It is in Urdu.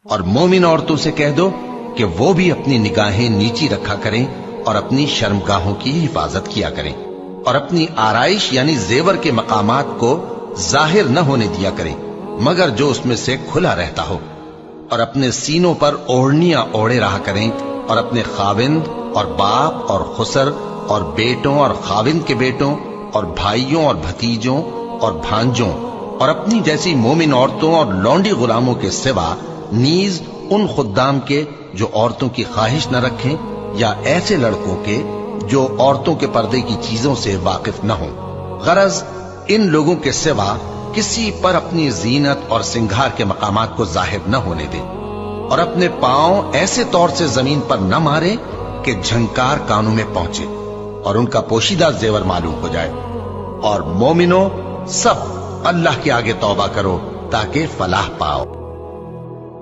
اور مومن عورتوں سے کہہ دو کہ وہ بھی اپنی نگاہیں نیچی رکھا کریں اور اپنی شرمگاہوں کی حفاظت کیا کریں، اور اپنی آرائش یعنی زیور کے مقامات کو ظاہر نہ ہونے دیا کریں مگر جو اس میں سے کھلا رہتا ہو، اور اپنے سینوں پر اوڑھنیاں اوڑھے رہا کریں، اور اپنے خاوند اور باپ اور خسر اور بیٹوں اور خاوند کے بیٹوں اور بھائیوں اور بھتیجوں اور بھانجوں اور اپنی جیسی مومن عورتوں اور لونڈی غلاموں کے سوا نیز ان خدام کے جو عورتوں کی خواہش نہ رکھیں، یا ایسے لڑکوں کے جو عورتوں کے پردے کی چیزوں سے واقف نہ ہوں، غرض ان لوگوں کے سوا کسی پر اپنی زینت اور سنگھار کے مقامات کو ظاہر نہ ہونے دیں، اور اپنے پاؤں ایسے طور سے زمین پر نہ مارے کہ جھنکار کانوں میں پہنچے اور ان کا پوشیدہ زیور معلوم ہو جائے۔ اور مومنوں سب اللہ کے آگے توبہ کرو تاکہ فلاح پاؤ۔